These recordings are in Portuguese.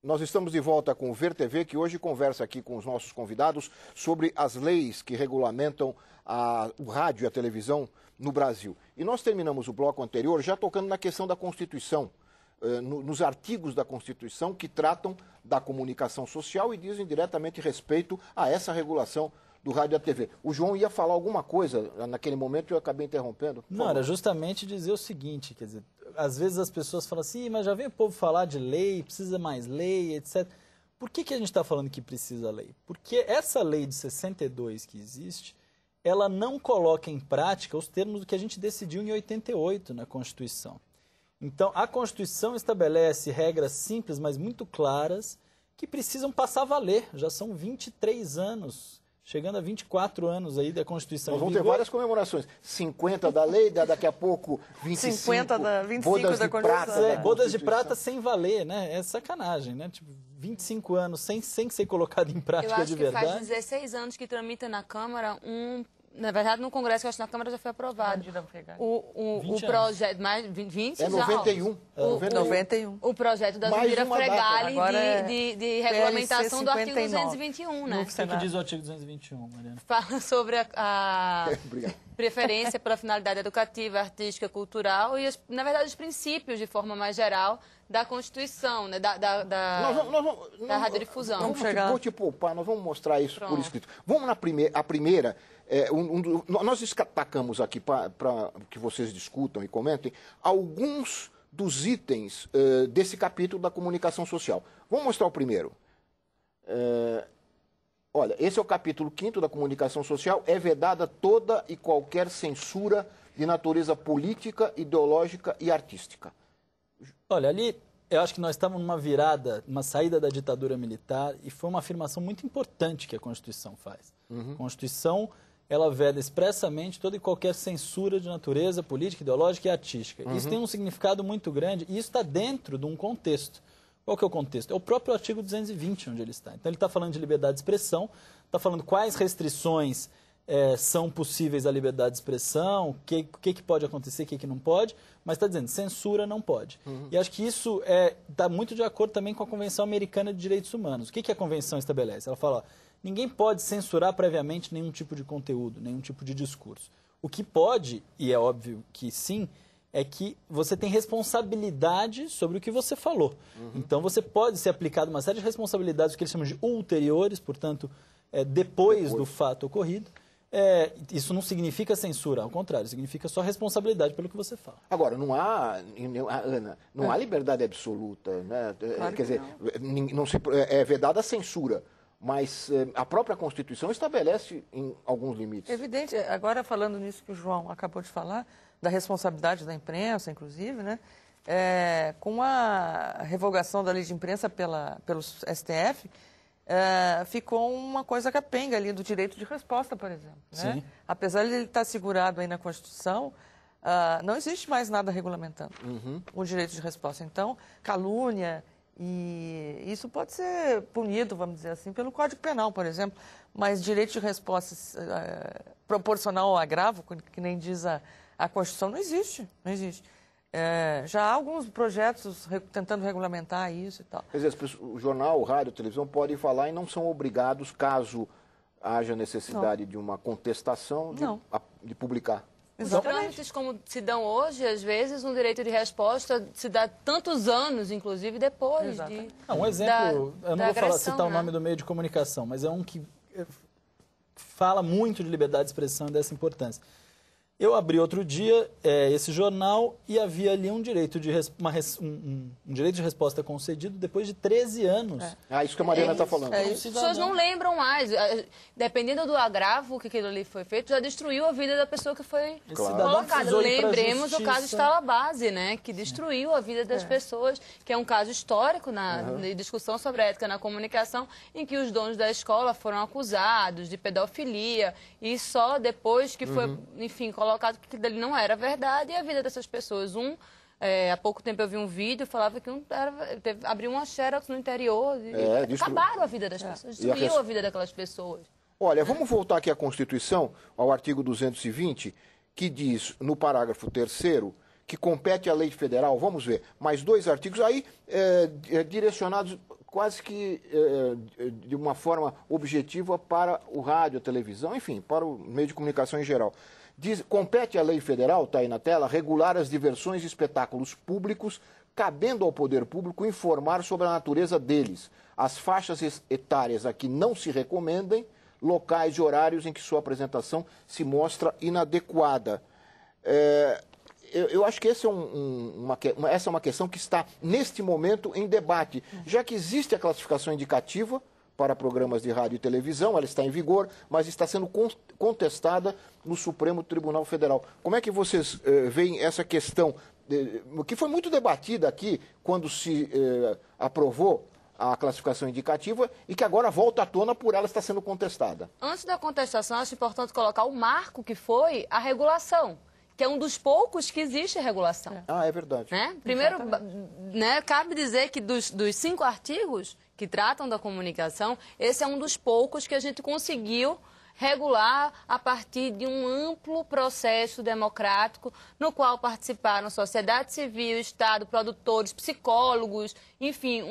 Nós estamos de volta com o Ver TV, que hoje conversa aqui com os nossos convidados sobre as leis que regulamentam o rádio e a televisão no Brasil. E nós terminamos o bloco anterior já tocando na questão da Constituição, nos artigos da Constituição que tratam da comunicação social e dizem diretamente respeito a essa regulação do rádio e da TV. O João ia falar alguma coisa naquele momento e eu acabei interrompendo. Não, era justamente dizer o seguinte, quer dizer, às vezes as pessoas falam assim, mas já vem o povo falar de lei, precisa mais lei, etc. Por que a gente está falando que precisa lei? Porque essa lei de 62 que existe, ela não coloca em prática os termos do que a gente decidiu em 88 na Constituição. Então, a Constituição estabelece regras simples, mas muito claras, que precisam passar a valer. Já são 23 anos, chegando a 24 anos aí da Constituição. Nós vamos ter várias comemorações. 50 da lei, daqui a pouco 25. 25 bodas da de prata. Constituição. Bodas de prata sem valer, né? É sacanagem, né? Tipo, 25 anos sem ser colocado em prática de verdade. Eu acho que faz 16 anos que tramita na Câmara na verdade, no Congresso, que eu acho que na Câmara já foi aprovado. O projeto, mais 20 é 91. Já. 91. O projeto da Jandira Fregali de regulamentação do artigo 221, né? O que diz o artigo 221, Mariana? Fala sobre a preferência pela finalidade educativa, artística, cultural e, na verdade, os princípios, de forma mais geral, da Constituição, né? da radiodifusão. Vou te poupar, nós vamos mostrar isso por escrito. Vamos na primeira. Nós destacamos aqui para que vocês discutam e comentem alguns dos itens desse capítulo da comunicação social. Vamos mostrar o primeiro. Olha, esse é o capítulo 5º da comunicação social. É vedada toda e qualquer censura de natureza política, ideológica e artística. Olha, ali eu acho que nós estamos numa virada, uma saída da ditadura militar e foi uma afirmação muito importante que a Constituição faz. A Constituição, ela veda expressamente toda e qualquer censura de natureza política, ideológica e artística. Isso tem um significado muito grande e isso está dentro de um contexto. Qual que é o contexto? É o próprio artigo 220 onde ele está. Então ele está falando de liberdade de expressão, está falando quais restrições são possíveis à liberdade de expressão, o que pode acontecer, o que não pode, mas está dizendo censura não pode. E acho que isso está muito de acordo também com a Convenção Americana de Direitos Humanos. O que a Convenção estabelece? Ela fala, ó, ninguém pode censurar previamente nenhum tipo de conteúdo, nenhum tipo de discurso. O que pode, e é óbvio que sim, é que você tem responsabilidade sobre o que você falou. Então você pode ser aplicado uma série de responsabilidades, o que eles chamam de ulteriores, portanto, depois do fato ocorrido. Isso não significa censura, ao contrário, significa só responsabilidade pelo que você fala. Agora, não há, Ana, não há liberdade absoluta, né? Claro Quer dizer, é vedada a censura, mas a própria Constituição estabelece em alguns limites. Evidente, agora falando nisso que o João acabou de falar, da responsabilidade da imprensa, inclusive, né? Com a revogação da lei de imprensa pelo STF, ficou uma coisa capenga ali do direito de resposta, por exemplo. Né? Sim. Apesar de ele estar segurado aí na Constituição, não existe mais nada regulamentando o direito de resposta. Então, calúnia, e isso pode ser punido, vamos dizer assim, pelo Código Penal, por exemplo, mas direito de resposta proporcional ao agravo, que nem diz a Constituição, não existe, não existe. Já há alguns projetos tentando regulamentar isso e tal. Quer dizer, o jornal, o rádio, a televisão podem falar e não são obrigados, caso haja necessidade de uma contestação, de publicar. Os trâmites como se dão hoje, às vezes, um direito de resposta se dá tantos anos, inclusive, depois um exemplo, eu não vou citar o nome né? do meio de comunicação, mas é um que fala muito de liberdade de expressão e dessa importância. Eu abri outro dia esse jornal e havia ali um direito de resposta concedido depois de 13 anos. Isso que a Mariana está falando. As pessoas não lembram mais. Dependendo do agravo que aquilo ali foi feito, já destruiu a vida da pessoa que foi colocada. Lembremos o caso Estela Base, né? Que destruiu a vida das pessoas, que é um caso histórico na discussão sobre a ética na comunicação, em que os donos da escola foram acusados de pedofilia e só depois que foi, enfim, colocado que dele não era verdade e a vida dessas pessoas. Há pouco tempo eu vi um vídeo, falava que abriu uma xerox no interior e acabaram a vida das pessoas, destruiu a vida daquelas pessoas. Olha, vamos voltar aqui à Constituição, ao artigo 220, que diz, no parágrafo 3º, que compete à lei federal, vamos ver, mais 2 artigos aí direcionados quase que de uma forma objetiva para o rádio, a televisão, enfim, para o meio de comunicação em geral. Compete à lei federal, está aí na tela, regular as diversões e espetáculos públicos, cabendo ao poder público informar sobre a natureza deles, as faixas etárias a que não se recomendem, locais e horários em que sua apresentação se mostra inadequada. Eu acho que essa é uma questão que está, neste momento, em debate, já que existe a classificação indicativa para programas de rádio e televisão, ela está em vigor, mas está sendo contestada no Supremo Tribunal Federal. Como é que vocês veem essa questão, que foi muito debatida aqui quando se aprovou a classificação indicativa e que agora volta à tona por ela estar sendo contestada? Antes da contestação, acho importante colocar o marco que foi a regulação, que é um dos poucos que existe regulação. Ah, é verdade. Né? Primeiro, né, cabe dizer que dos 5 artigos que tratam da comunicação, esse é um dos poucos que a gente conseguiu regular a partir de um amplo processo democrático no qual participaram sociedade civil, Estado, produtores, psicólogos, enfim,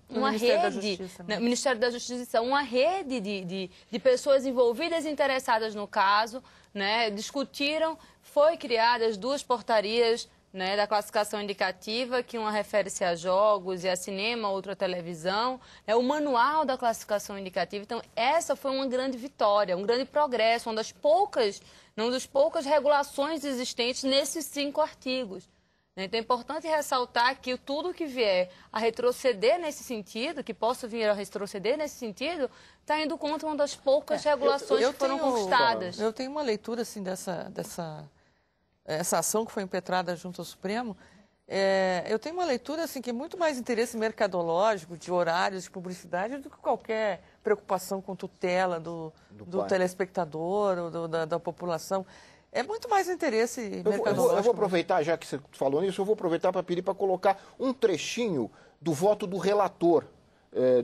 uma rede, da Justiça, né? Ministério da Justiça, uma rede de pessoas envolvidas e interessadas no caso, né? Discutiram, foi criadas 2 portarias, né, da classificação indicativa, que uma refere-se a jogos e a cinema, outra a televisão, é o manual da classificação indicativa. Então, essa foi uma grande vitória, um grande progresso, uma das poucas regulações existentes nesses 5 artigos. Então, é importante ressaltar que tudo que vier a retroceder nesse sentido, que possa vir a retroceder nesse sentido, está indo contra uma das poucas regulações que foram conquistadas. Eu tenho uma leitura assim, essa ação que foi impetrada junto ao Supremo. Eu tenho uma leitura assim, que é muito mais interesse mercadológico, de horários, de publicidade, do que qualquer preocupação com tutela do telespectador ou da população. É muito mais interesse mercadológico. Eu vou aproveitar, já que você falou nisso, eu vou aproveitar para pedir para colocar um trechinho do voto do relator,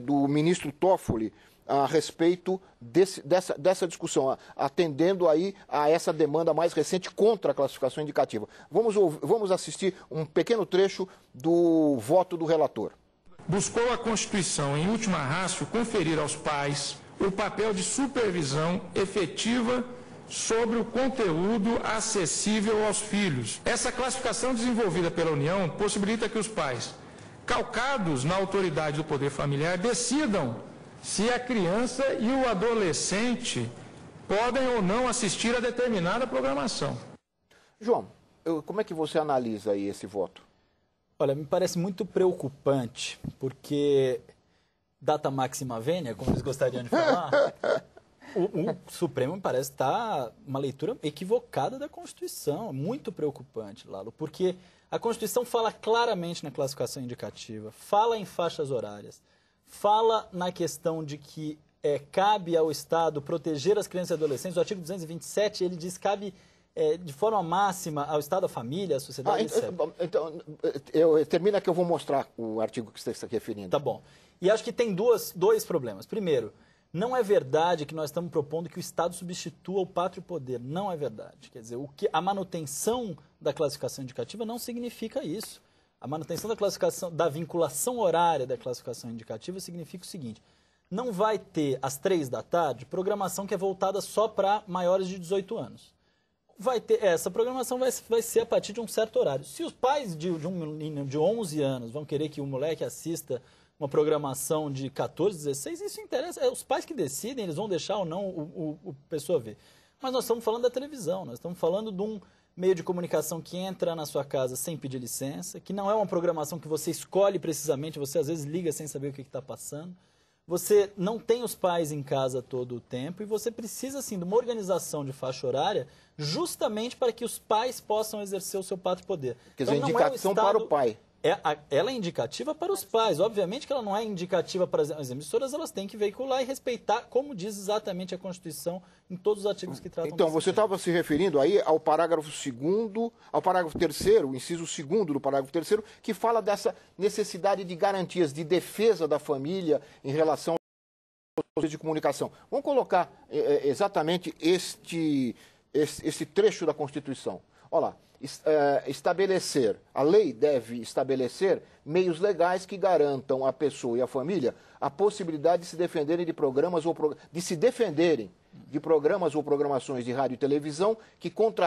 do ministro Toffoli, a respeito dessa discussão, atendendo aí a essa demanda mais recente contra a classificação indicativa. Vamos assistir um pequeno trecho do voto do relator. Buscou a Constituição, em última ratio, conferir aos pais o papel de supervisão efetiva sobre o conteúdo acessível aos filhos. Essa classificação desenvolvida pela União possibilita que os pais, calcados na autoridade do poder familiar, decidam se a criança e o adolescente podem ou não assistir a determinada programação. João, como é que você analisa aí esse voto? Olha, me parece muito preocupante, porque data maxima venia, como eles gostariam de falar, o Supremo me parece estar uma leitura equivocada da Constituição. Muito preocupante, Lalo, porque a Constituição fala claramente na classificação indicativa, fala em faixas horárias, fala na questão de que cabe ao Estado proteger as crianças e adolescentes. O artigo 227, ele diz que cabe de forma máxima ao Estado, à família, à sociedade, etc. Então, termina que eu vou mostrar o artigo que você está referindo. Tá bom. E acho que tem dois problemas. Primeiro, não é verdade que nós estamos propondo que o Estado substitua o pátrio poder. Não é verdade. Quer dizer, a manutenção da classificação indicativa não significa isso. A manutenção da classificação, da vinculação horária da classificação indicativa significa o seguinte: não vai ter, às 3 da tarde, programação que é voltada só para maiores de 18 anos. Vai ter, essa programação vai ser a partir de um certo horário. Se os pais de um menino de 11 anos vão querer que o moleque assista uma programação de 14, 16, isso interessa. É os pais que decidem, eles vão deixar ou não o pessoa ver. Mas nós estamos falando da televisão, nós estamos falando de um meio de comunicação que entra na sua casa sem pedir licença, que não é uma programação que você escolhe precisamente, você às vezes liga sem saber o que está passando. Você não tem os pais em casa todo o tempo e você precisa, sim, de uma organização de faixa horária justamente para que os pais possam exercer o seu pátrio poder. Quer dizer, indicação para o pai. Ela é indicativa para os pais. Obviamente que ela não é indicativa para as emissoras, elas têm que veicular e respeitar, como diz exatamente a Constituição, em todos os artigos que tratam. Então, você estava se referindo aí ao parágrafo 2º, ao parágrafo 3º, o inciso 2º do parágrafo 3º, que fala dessa necessidade de garantias, de defesa da família em relação aos meios de comunicação. Vamos colocar exatamente este trecho da Constituição. Olha lá. estabelecer, a lei deve estabelecer meios legais que garantam à pessoa e à família a possibilidade de se defenderem de programas ou de se defenderem de programas ou programações de rádio e televisão que